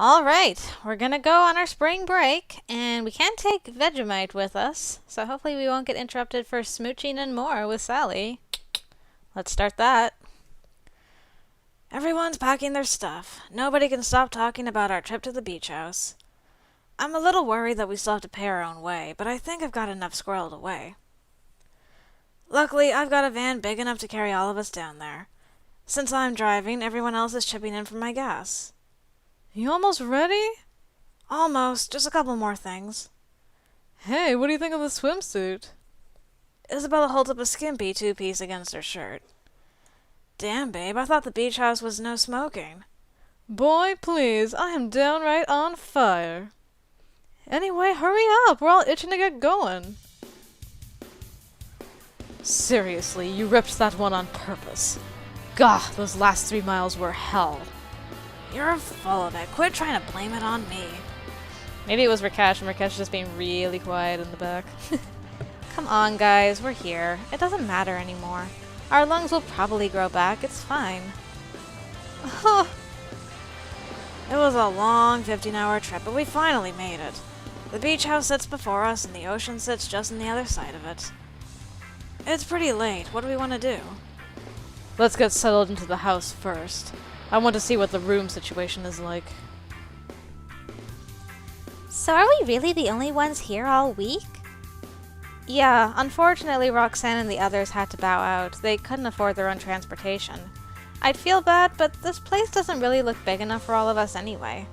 Alright, we're gonna go on our spring break, and we can't take Vegemite with us, so hopefully we won't get interrupted for smooching and more with Sally. Let's start that. Everyone's packing their stuff. Nobody can stop talking about our trip to the beach house. I'm a little worried that we still have to pay our own way, but I think I've got enough squirreled away. Luckily, I've got a van big enough to carry all of us down there. Since I'm driving, everyone else is chipping in for my gas. You almost ready? Almost. Just a couple more things. Hey, what do you think of the swimsuit? Isabella holds up a skimpy two-piece against her shirt. Damn, babe, I thought the beach house was no smoking. Boy, please, I am downright on fire. Anyway, hurry up, we're all itching to get going. Seriously, you ripped that one on purpose. Gah, those last 3 miles were hell. You're full of it. Quit trying to blame it on me. Maybe it was Rakesh, and Rakesh just being really quiet in the back. Come on, guys, we're here. It doesn't matter anymore. Our lungs will probably grow back. It's fine. It was a long 15-hour trip, but we finally made it. The beach house sits before us, and the ocean sits just on the other side of it. It's pretty late. What do we want to do? Let's get settled into the house first. I want to see what the room situation is like. So are we really the only ones here all week? Yeah, unfortunately Roxanne and the others had to bow out. They couldn't afford their own transportation. I'd feel bad, but this place doesn't really look big enough for all of us anyway.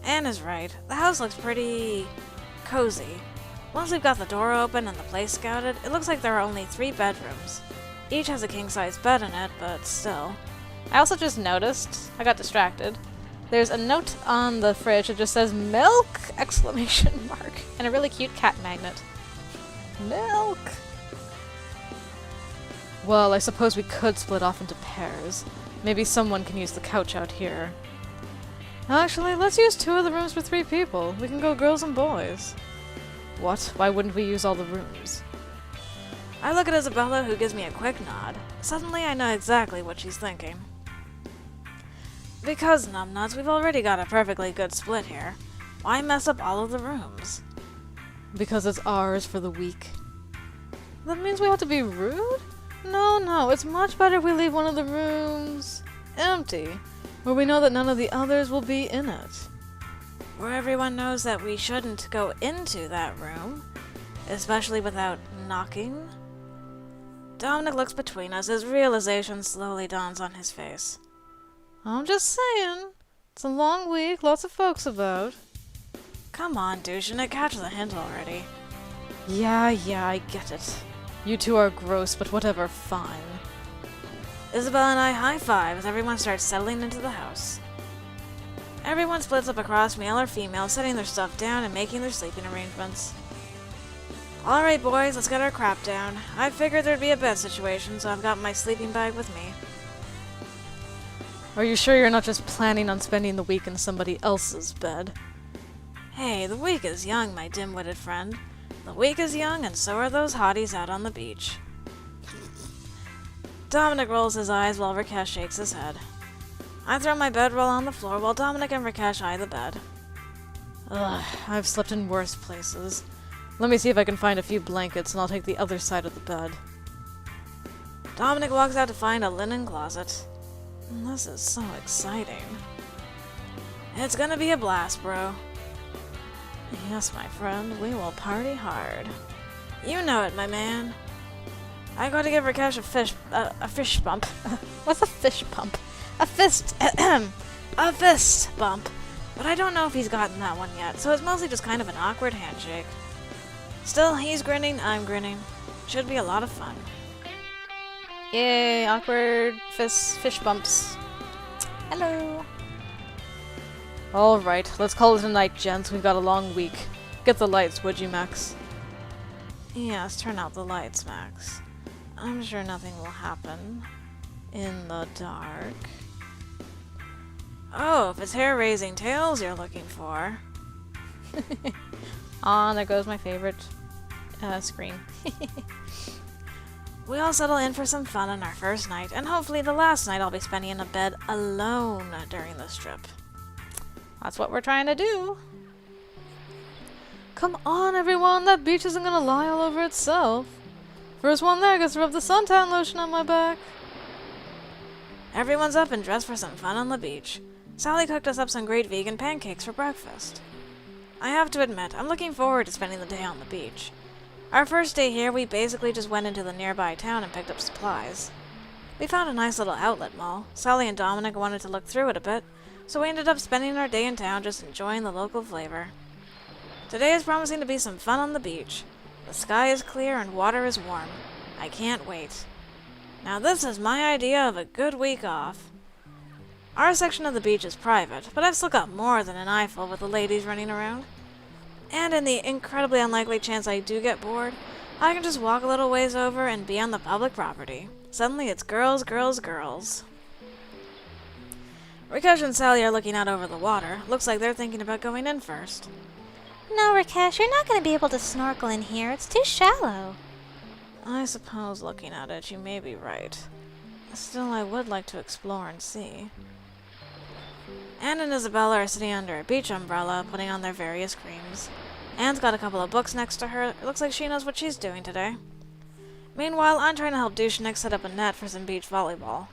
Anna's right. The house looks pretty cozy. Once we've got the door open and the place scouted, it looks like there are only 3 bedrooms. Each has a king-size bed in it, but still. I also just noticed, I got distracted, there's a note on the fridge that just says milk! Exclamation mark. And a really cute cat magnet. Milk! Well, I suppose we could split off into pairs. Maybe someone can use the couch out here. Actually, let's use 2 of the rooms for 3 people. We can go girls and boys. What? Why wouldn't we use all the rooms? I look at Isabella, who gives me a quick nod. Suddenly I know exactly what she's thinking. Because, numbnuts, we've already got a perfectly good split here. Why mess up all of the rooms? Because it's ours for the week. That means we have to be rude? No, it's much better if we leave one of the rooms empty, where we know that none of the others will be in it. Where everyone knows that we shouldn't go into that room, especially without knocking. Dominic looks between us as realization slowly dawns on his face. I'm just saying. It's a long week, lots of folks about. Come on, douche-in-it, catch the hint already. Yeah, I get it. You 2 are gross, but whatever, fine. Isabel and I high-five as everyone starts settling into the house. Everyone splits up across male or female, setting their stuff down and making their sleeping arrangements. Alright, boys, let's get our crap down. I figured there'd be a bed situation, so I've got my sleeping bag with me. Are you sure you're not just planning on spending the week in somebody else's bed? Hey, the week is young, my dim-witted friend. The week is young, and so are those hotties out on the beach. Dominic rolls his eyes while Rakesh shakes his head. I throw my bedroll on the floor while Dominic and Rakesh eye the bed. Ugh, I've slept in worse places. Let me see if I can find a few blankets, and I'll take the other side of the bed. Dominic walks out to find a linen closet. This is so exciting. It's gonna be a blast, bro. Yes, my friend, we will party hard. You know it, my man. I go to give Rakesh a fish bump. What's a fish bump? A fist bump. But I don't know if he's gotten that one yet, so it's mostly just kind of an awkward handshake. Still, he's grinning, I'm grinning. Should be a lot of fun. Yay, awkward fish bumps. Hello. Alright, let's call it a night, gents. We've got a long week. Get the lights, would you, Max? Yes, turn out the lights, Max. I'm sure nothing will happen in the dark. Oh, if it's hair-raising tales you're looking for. Aw, there goes my favorite screen. We all settle in for some fun on our first night, and hopefully the last night I'll be spending in a bed alone during this trip. That's what we're trying to do. Come on, everyone, that beach isn't gonna lie all over itself. First one there gets to rub the suntan lotion on my back. Everyone's up and dressed for some fun on the beach. Sally cooked us up some great vegan pancakes for breakfast. I have to admit, I'm looking forward to spending the day on the beach. Our first day here, we basically just went into the nearby town and picked up supplies. We found a nice little outlet mall. Sally and Dominic wanted to look through it a bit, so we ended up spending our day in town just enjoying the local flavor. Today is promising to be some fun on the beach. The sky is clear and water is warm. I can't wait. Now this is my idea of a good week off. Our section of the beach is private, but I've still got more than an eyeful with the ladies running around. And in the incredibly unlikely chance I do get bored, I can just walk a little ways over and be on the public property. Suddenly it's girls, girls, girls. Rakesh and Sally are looking out over the water. Looks like they're thinking about going in first. No, Rakesh, you're not going to be able to snorkel in here. It's too shallow. I suppose looking at it, you may be right. Still, I would like to explore and see. Anne and Isabella are sitting under a beach umbrella, putting on their various creams. Anne's got a couple of books next to her. It looks like she knows what she's doing today. Meanwhile, I'm trying to help Dushnik set up a net for some beach volleyball.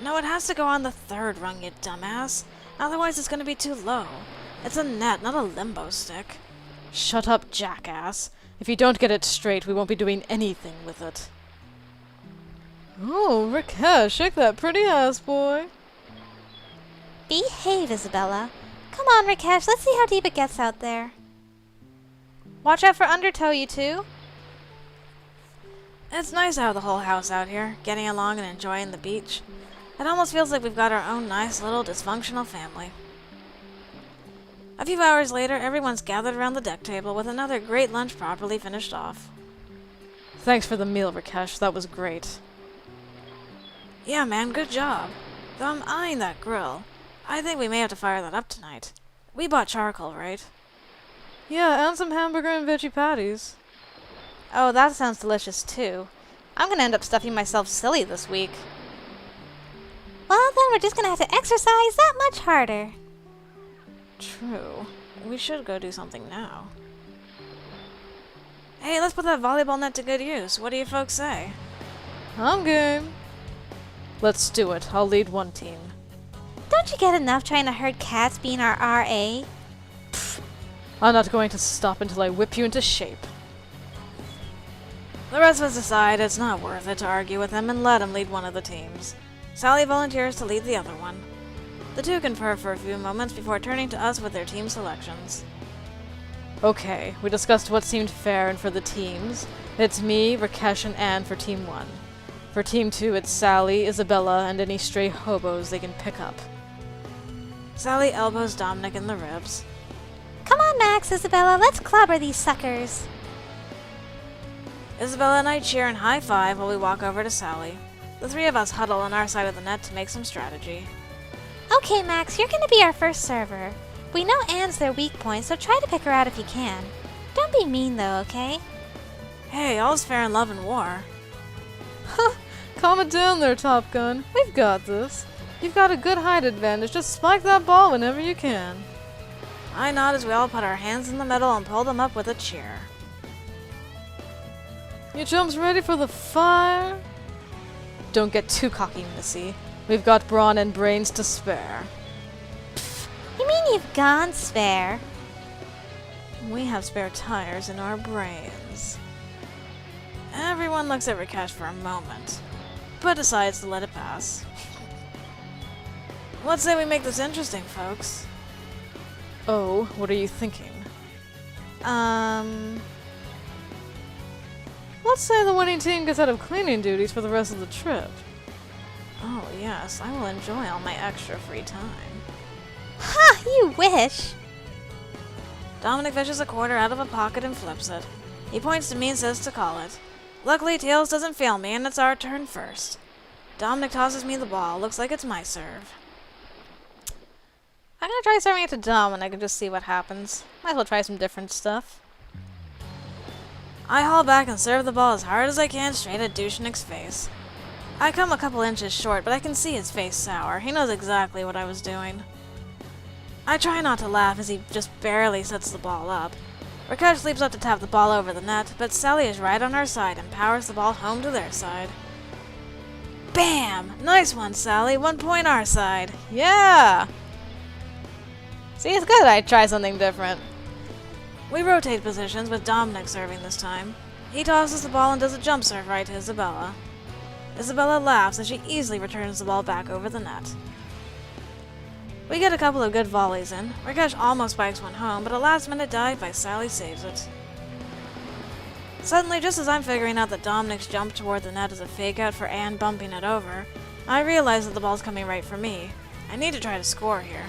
No, it has to go on the third rung, you dumbass. Otherwise it's going to be too low. It's a net, not a limbo stick. Shut up, jackass. If you don't get it straight, we won't be doing anything with it. Oh, Rakesh, shake that pretty ass, boy. Behave, Isabella. Come on, Rakesh, let's see how deep it gets out there. Watch out for undertow, you two. It's nice to have the whole house out here, getting along and enjoying the beach. It almost feels like we've got our own nice little dysfunctional family. A few hours later, everyone's gathered around the deck table with another great lunch properly finished off. Thanks for the meal, Rakesh. That was great. Yeah, man, good job. Though I'm eyeing that grill. I think we may have to fire that up tonight. We bought charcoal, right? Yeah, and some hamburger and veggie patties. Oh, that sounds delicious, too. I'm gonna end up stuffing myself silly this week. Well, then we're just going to have to exercise that much harder. True. We should go do something now. Hey, let's put that volleyball net to good use. What do you folks say? I'm game. Let's do it. I'll lead one team. Don't you get enough trying to herd cats being our RA? I'm not going to stop until I whip you into shape. The rest of us decide it's not worth it to argue with him and let him lead one of the teams. Sally volunteers to lead the other one. The two confer for a few moments before turning to us with their team selections. Okay, we discussed what seemed fair, and for the teams, it's me, Rakesh, and Anne for Team 1. For Team 2, it's Sally, Isabella, and any stray hobos they can pick up. Sally elbows Dominic in the ribs. Come on, Max, Isabella, let's clobber these suckers. Isabella and I cheer and high-five while we walk over to Sally. The three of us huddle on our side of the net to make some strategy. Okay, Max, you're going to be our first server. We know Anne's their weak point, so try to pick her out if you can. Don't be mean, though, okay? Hey, all's fair in love and war. Calm it down there, Top Gun. We've got this. You've got a good height advantage. Just spike that ball whenever you can. I nod as we all put our hands in the middle and pull them up with a cheer. You chumps ready for the fire? Don't get too cocky, Missy. We've got brawn and brains to spare. You mean you've gone spare? We have spare tires in our brains. Everyone looks at Rakesh for a moment, but decides to let it pass. Let's say we make this interesting, folks. Oh, what are you thinking? Let's say the winning team gets out of cleaning duties for the rest of the trip. Oh yes, I will enjoy all my extra free time. Ha! You wish! Dominic fishes a quarter out of a pocket and flips it. He points to me and says to call it. Luckily, Tails doesn't fail me, and it's our turn first. Dominic tosses me the ball. Looks like it's my serve. I'm gonna try serving it to Dominic and just see what happens. Might as well try some different stuff. I haul back and serve the ball as hard as I can straight at Dushnik's face. I come a couple inches short, but I can see his face sour. He knows exactly what I was doing. I try not to laugh as he just barely sets the ball up. Rakesh leaps up to tap the ball over the net, but Sally is right on our side and powers the ball home to their side. Bam! Nice one, Sally. 1 point our side. Yeah! See, it's good I try something different. We rotate positions with Dominic serving this time. He tosses the ball and does a jump serve right to Isabella. Isabella laughs as she easily returns the ball back over the net. We get a couple of good volleys in. Rakesh almost spikes one home, but a last-minute dive by Sally saves it. Suddenly, just as I'm figuring out that Dominic's jump toward the net is a fake-out for Anne bumping it over, I realize that the ball's coming right for me. I need to try to score here.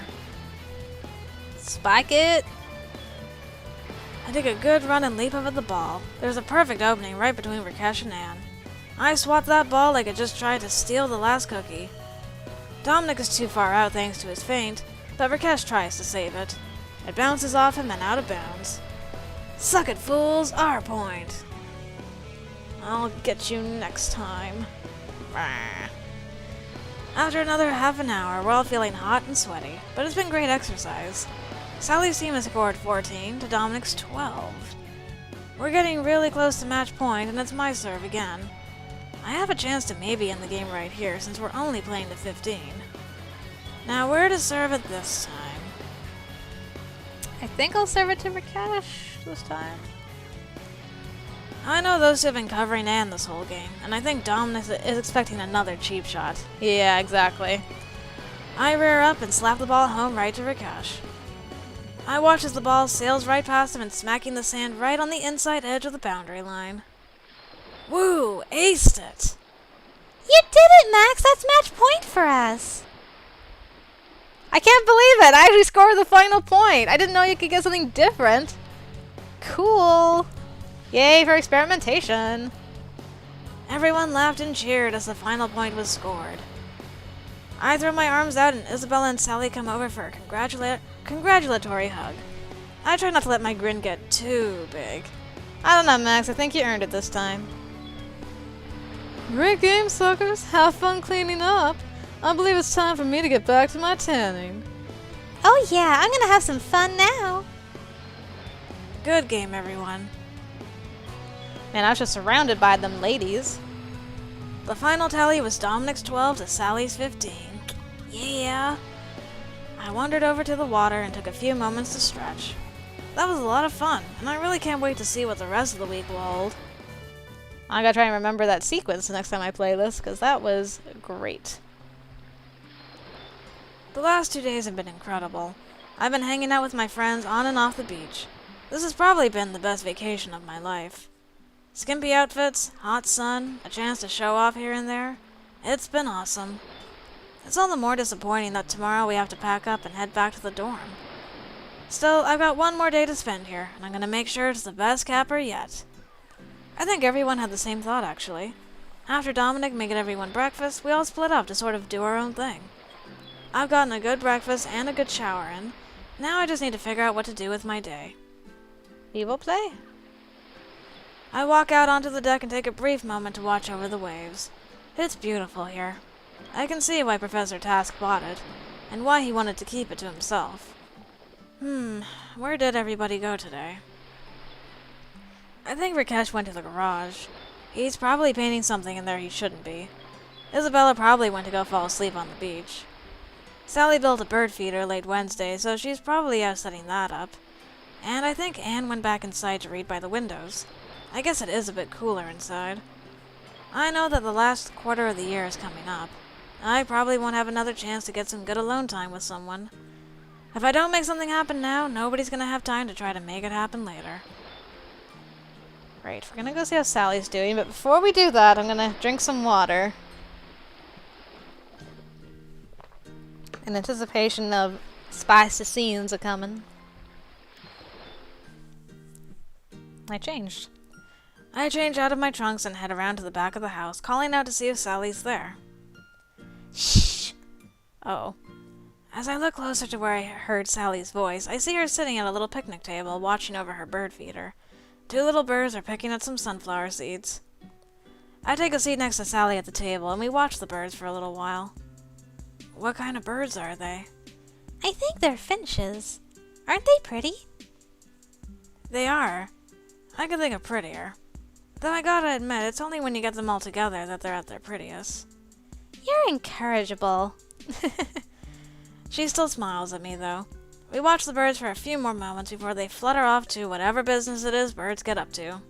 Spike it! I take a good run and leap up at the ball. There's a perfect opening right between Rakesh and Anne. I swat that ball like it just tried to steal the last cookie. Dominic is too far out thanks to his feint, but Rakesh tries to save it. It bounces off him and out of bounds. Suck it, fools! Our point! I'll get you next time. Rah. After another half an hour, we're all feeling hot and sweaty, but it's been great exercise. Sally's team has scored 14 to Dominic's 12. We're getting really close to match point, and it's my serve again. I have a chance to maybe end the game right here, since we're only playing to 15. Now, where to serve it this time? I think I'll serve it to Rakesh this time. I know those two have been covering Anne this whole game, and I think Dominic is expecting another cheap shot. Yeah, exactly. I rear up and slap the ball home right to Rakesh. I watch as the ball sails right past him and smacking the sand right on the inside edge of the boundary line. Woo! Aced it! You did it, Max! That's match point for us! I can't believe it! I actually scored the final point! I didn't know you could get something different. Cool! Yay for experimentation! Everyone laughed and cheered as the final point was scored. I throw my arms out and Isabella and Sally come over for a congratulatory hug. I try not to let my grin get too big. I don't know, Max. I think you earned it this time. Great game, suckers. Have fun cleaning up. I believe it's time for me to get back to my tanning. Oh yeah, I'm gonna have some fun now. Good game, everyone. Man, I was just surrounded by them ladies. The final tally was Dominic's 12 to Sally's 15. Yeah. I wandered over to the water and took a few moments to stretch. That was a lot of fun, and I really can't wait to see what the rest of the week will hold. I gotta try and remember that sequence the next time I play this, because that was great. The last 2 days have been incredible. I've been hanging out with my friends on and off the beach. This has probably been the best vacation of my life. Skimpy outfits, hot sun, a chance to show off here and there. It's been awesome. It's all the more disappointing that tomorrow we have to pack up and head back to the dorm. Still, I've got one more day to spend here, and I'm gonna make sure it's the best capper yet. I think everyone had the same thought, actually. After Dominic made everyone breakfast, we all split up to sort of do our own thing. I've gotten a good breakfast and a good shower in. Now I just need to figure out what to do with my day. We will play. I walk out onto the deck and take a brief moment to watch over the waves. It's beautiful here. I can see why Professor Task bought it, and why he wanted to keep it to himself. Where did everybody go today? I think Rakesh went to the garage. He's probably painting something in there he shouldn't be. Isabella probably went to go fall asleep on the beach. Sally built a bird feeder late Wednesday, so she's probably out setting that up. And I think Anne went back inside to read by the windows. I guess it is a bit cooler inside. I know that the last quarter of the year is coming up. I probably won't have another chance to get some good alone time with someone. If I don't make something happen now, nobody's gonna have time to try to make it happen later. Right, we're gonna go see how Sally's doing, but before we do that, I'm gonna drink some water. In anticipation of spicy scenes a-coming. I changed. I change out of my trunks and head around to the back of the house, calling out to see if Sally's there. Shh! Oh. As I look closer to where I heard Sally's voice, I see her sitting at a little picnic table, watching over her bird feeder. 2 little birds are picking at some sunflower seeds. I take a seat next to Sally at the table, and we watch the birds for a little while. What kind of birds are they? I think they're finches. Aren't they pretty? They are. I could think of prettier. Though I gotta admit, it's only when you get them all together that they're at their prettiest. You're incorrigible. She still smiles at me, though. We watch the birds for a few more moments before they flutter off to whatever business it is birds get up to.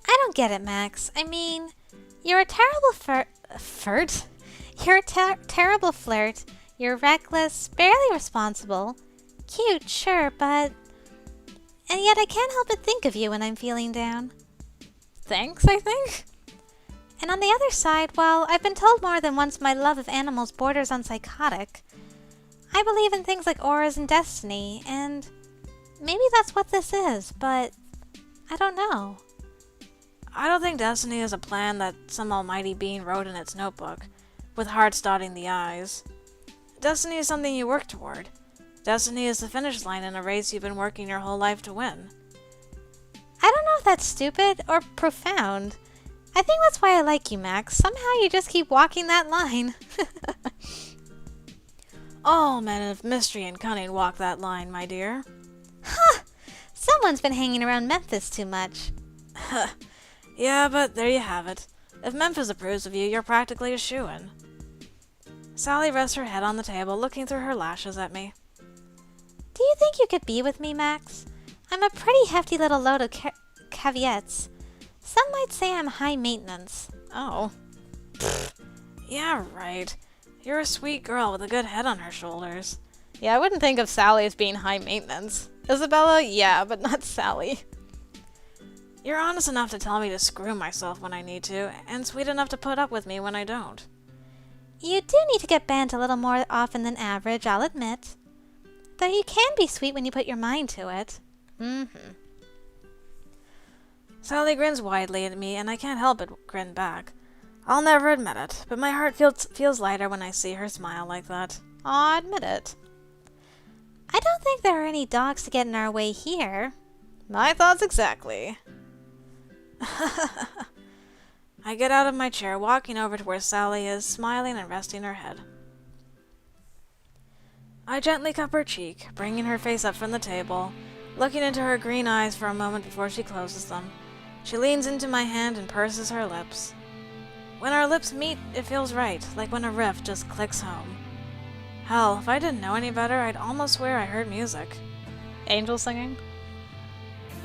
I don't get it, Max. I mean, you're a terrible flirt? You're a terrible flirt. You're reckless, barely responsible. Cute, sure, but... And yet I can't help but think of you when I'm feeling down. Thanks, I think? And on the other side, well, I've been told more than once my love of animals borders on psychotic. I believe in things like auras and destiny, and maybe that's what this is, but I don't know. I don't think destiny is a plan that some almighty being wrote in its notebook, with hearts dotting the I's. Destiny is something you work toward. Destiny is the finish line in a race you've been working your whole life to win. I don't know if that's stupid or profound. I think that's why I like you, Max. Somehow you just keep walking that line. All men of mystery and cunning walk that line, my dear. Huh! Someone's been hanging around Memphis too much. Yeah, but there you have it. If Memphis approves of you, you're practically a shoo-in. Sally rests her head on the table, looking through her lashes at me. Do you think you could be with me, Max? I'm a pretty hefty little load of caveats. Some might say I'm high maintenance. Oh. Yeah, right. You're a sweet girl with a good head on her shoulders. Yeah, I wouldn't think of Sally as being high maintenance. Isabella, yeah, but not Sally. You're honest enough to tell me to screw myself when I need to, and sweet enough to put up with me when I don't. You do need to get bent a little more often than average, I'll admit. Though you can be sweet when you put your mind to it. Mm-hmm. Sally grins widely at me, and I can't help but grin back. I'll never admit it, but my heart feels lighter when I see her smile like that. Aw, admit it. I don't think there are any dogs to get in our way here. My thoughts exactly. I get out of my chair, walking over to where Sally is, smiling and resting her head. I gently cup her cheek, bringing her face up from the table, looking into her green eyes for a moment before she closes them. She leans into my hand and purses her lips. When our lips meet, it feels right, like when a riff just clicks home. Hell, if I didn't know any better, I'd almost swear I heard music. Angel singing?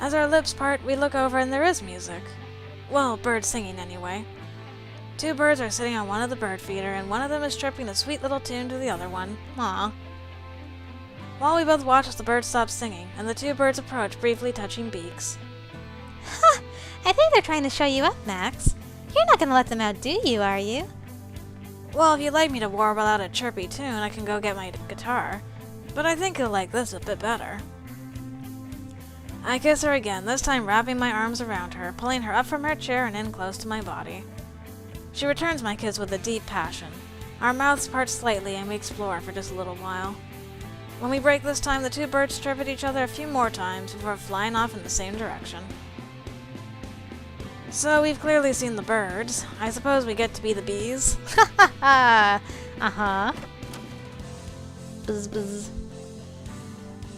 As our lips part, we look over and there is music. Well, birds singing anyway. Two birds are sitting on one of the bird feeder, and one of them is chirping a sweet little tune to the other one. Aw. While we both watch as the bird stops singing, and the two birds approach, briefly touching beaks. Ha! I think they're trying to show you up, Max. You're not gonna let them outdo you, are you? Well, if you'd like me to warble out a chirpy tune, I can go get my guitar. But I think you'll like this a bit better. I kiss her again, this time wrapping my arms around her, pulling her up from her chair and in close to my body. She returns my kiss with a deep passion. Our mouths part slightly and we explore for just a little while. When we break this time, the two birds chirp at each other a few more times before flying off in the same direction. So we've clearly seen the birds. I suppose we get to be the bees. Ha ha ha! Uh-huh. Buzz buzz.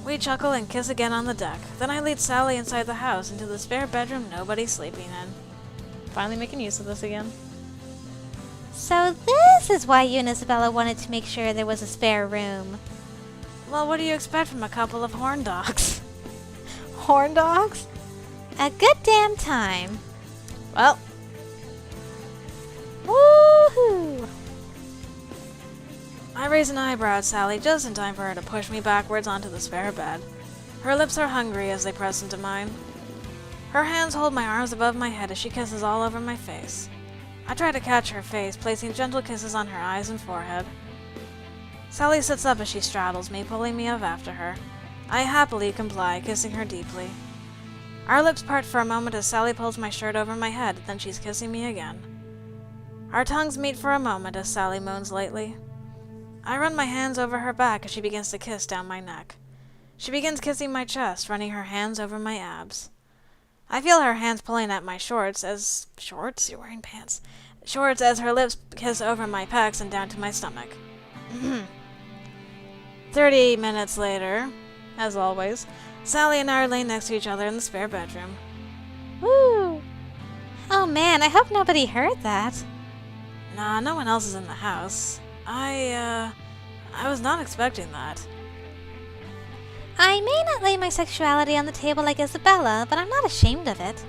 We chuckle and kiss again on the deck. Then I lead Sally inside the house into the spare bedroom nobody's sleeping in. Finally making use of this again. So this is why you and Isabella wanted to make sure there was a spare room. Well, what do you expect from a couple of horn dogs? Horn dogs? A good damn time. Well, Woohoo! I raise an eyebrow at Sally just in time for her to push me backwards onto the spare bed. Her lips are hungry as they press into mine. Her hands hold my arms above my head as she kisses all over my face. I try to catch her face, placing gentle kisses on her eyes and forehead. Sally sits up as she straddles me, pulling me up after her. I happily comply, kissing her deeply. Our lips part for a moment as Sally pulls my shirt over my head, then she's kissing me again. Our tongues meet for a moment as Sally moans lightly. I run my hands over her back as she begins to kiss down my neck. She begins kissing my chest, running her hands over my abs. I feel her hands pulling at my shorts as... Shorts? You're wearing pants. Shorts as her lips kiss over my pecs and down to my stomach. 30 minutes later, as always, Sally and I are laying next to each other in the spare bedroom. Woo! Oh man, I hope nobody heard that. Nah, no one else is in the house. I was not expecting that. I may not lay my sexuality on the table like Isabella, but I'm not ashamed of it.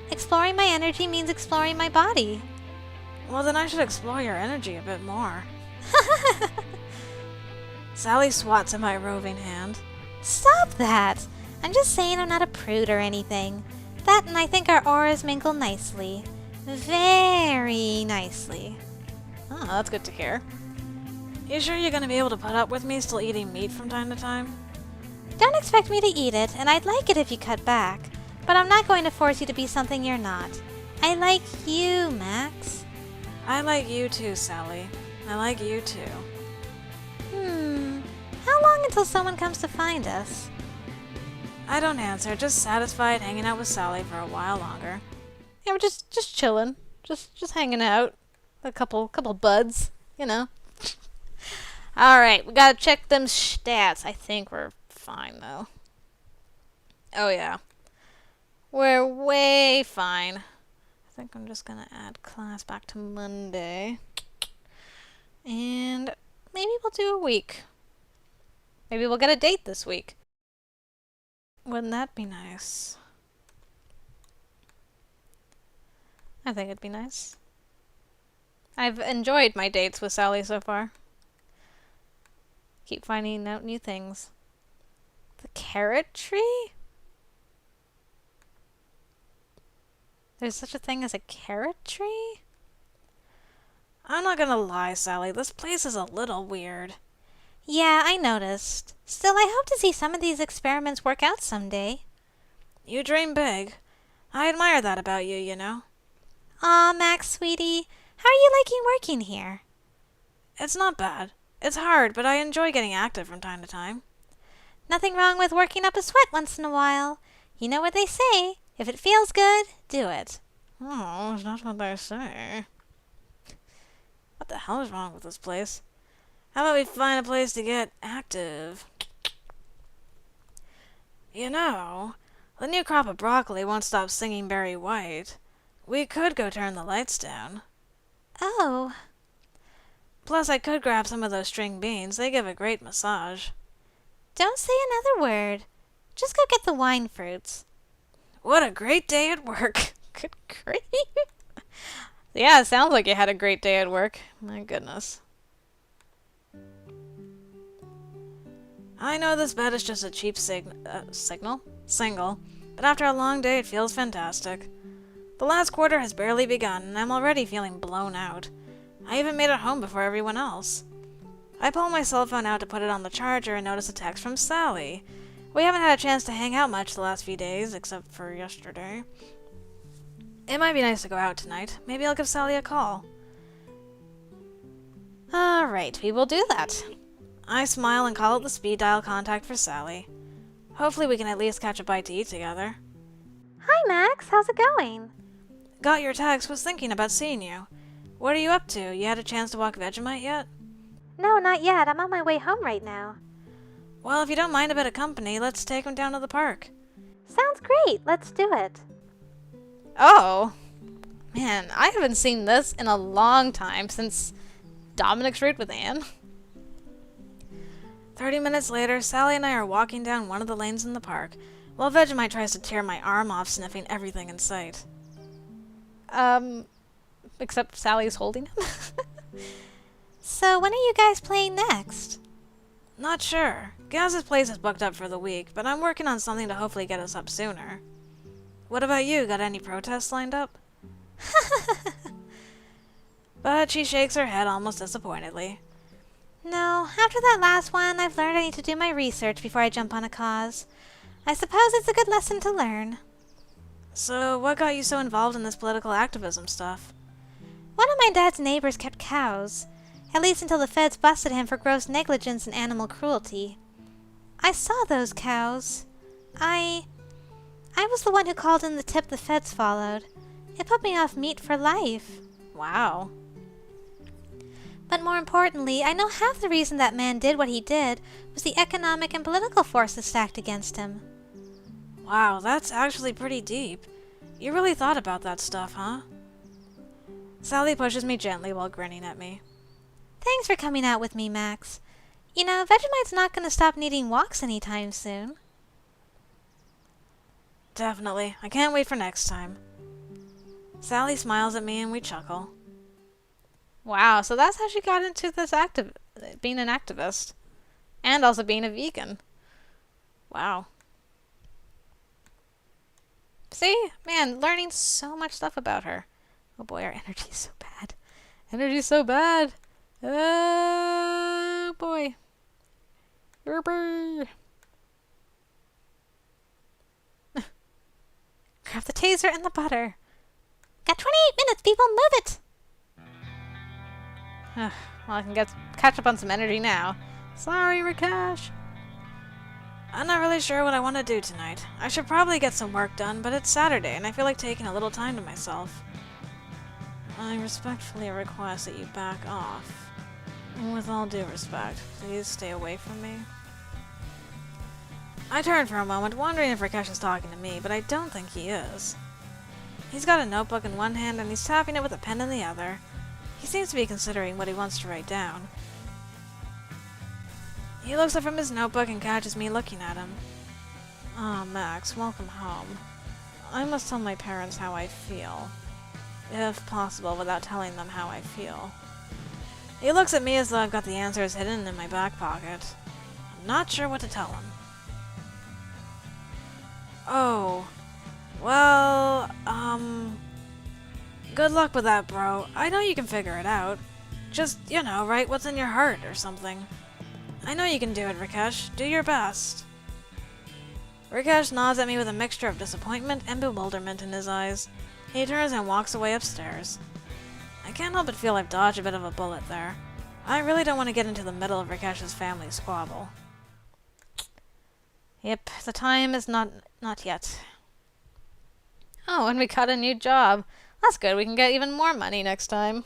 Exploring my energy means exploring my body. Well, then I should explore your energy a bit more. Sally swats at my roving hand. Stop that! I'm just saying I'm not a prude or anything. That and I think our auras mingle nicely. Very nicely. Oh, that's good to hear. You sure you're gonna be able to put up with me still eating meat from time to time? Don't expect me to eat it, and I'd like it if you cut back. But I'm not going to force you to be something you're not. I like you, Max. I like you too, Sally. I like you too. How long until someone comes to find us? I don't answer, just satisfied hanging out with Sally for a while longer. Yeah, we're just chilling. Just hanging out. A couple buds, you know. Alright, we gotta check them stats. I think we're fine, though. Oh, yeah. We're way fine. I think I'm just gonna add class back to Monday. And maybe we'll do a week. Maybe we'll get a date this week. Wouldn't that be nice? I think it'd be nice. I've enjoyed my dates with Sally so far. Keep finding out new things. The carrot tree? There's such a thing as a carrot tree? I'm not gonna lie, Sally, this place is a little weird. Yeah, I noticed. Still, I hope to see some of these experiments work out someday. You dream big. I admire that about you, you know. Aw, Max, sweetie. How are you liking working here? It's not bad. It's hard, but I enjoy getting active from time to time. Nothing wrong with working up a sweat once in a while. You know what they say. If it feels good, do it. Oh, it's not what they say. What the hell is wrong with this place? How about we find a place to get active? You know, the new crop of broccoli won't stop singing Barry White. We could go turn the lights down. Oh, Plus, I could grab some of those string beans. They give a great massage. don't say another word. Just go get the wine fruits. What a great day at work. Good grief. Yeah, it sounds like you had a great day at work. My goodness. I know this bed is just a cheap single, but after a long day it feels fantastic. The last quarter has barely begun, and I'm already feeling blown out. I even made it home before everyone else. I pull my cell phone out to put it on the charger and notice a text from Sally. We haven't had a chance to hang out much the last few days, except for yesterday. It might be nice to go out tonight. Maybe I'll give Sally a call. Alright, we will do that. I smile and call out the speed dial contact for Sally. Hopefully we can at least catch a bite to eat together. Hi, Max. How's it going? Got your text, was thinking about seeing you. What are you up to? You had a chance to walk Vegemite yet? No, not yet. I'm on my way home right now. Well, if you don't mind a bit of company, let's take him down to the park. Sounds great. Let's do it. Oh. Man, I haven't seen this in a long time, since Dominic's route with Anne. 30 minutes later, Sally and I are walking down one of the lanes in the park, while Vegemite tries to tear my arm off, sniffing everything in sight. Except Sally's holding him. So, when are you guys playing next? Not sure. Gaz's place is booked up for the week, but I'm working on something to hopefully get us up sooner. What about you? Got any protests lined up? But she shakes her head almost disappointedly. No, after that last one, I've learned I need to do my research before I jump on a cause. I suppose it's a good lesson to learn. So, what got you so involved in this political activism stuff? One of my dad's neighbors kept cows, at least until the feds busted him for gross negligence and animal cruelty. I saw those cows. I was the one who called in the tip the feds followed. It put me off meat for life. Wow. But more importantly, I know half the reason that man did what he did was the economic and political forces stacked against him. Wow, that's actually pretty deep. You really thought about that stuff, huh? Sally pushes me gently while grinning at me. Thanks for coming out with me, Max. You know, Vegemite's not going to stop needing walks anytime soon. Definitely. I can't wait for next time. Sally smiles at me and we chuckle. Wow, so that's how she got into this being an activist. And also being a vegan. Wow. See? Man, learning so much stuff about her. Oh boy, our energy's so bad. Energy's so bad. Oh boy. Grab the taser and the butter. Got 28 minutes, people, move it! Well, I can catch up on some energy now. Sorry, Rakesh. I'm not really sure what I want to do tonight. I should probably get some work done, but it's Saturday and I feel like taking a little time to myself. I respectfully request that you back off. With all due respect, please stay away from me. I turn for a moment, wondering if Rakesh is talking to me, but I don't think he is. He's got a notebook in one hand and he's tapping it with a pen in the other. He seems to be considering what he wants to write down. He looks up from his notebook and catches me looking at him. Ah, Max, welcome home. I must tell my parents how I feel. If possible, without telling them how I feel. He looks at me as though I've got the answers hidden in my back pocket. I'm not sure what to tell him. Oh. Well, good luck with that, bro. I know you can figure it out. Just, write what's in your heart or something. I know you can do it, Rakesh. Do your best. Rakesh nods at me with a mixture of disappointment and bewilderment in his eyes. He turns and walks away upstairs. I can't help but feel I've dodged a bit of a bullet there. I really don't want to get into the middle of Rakesh's family squabble. Yep, the time is not yet. Oh, and we got a new job. That's good, we can get even more money next time.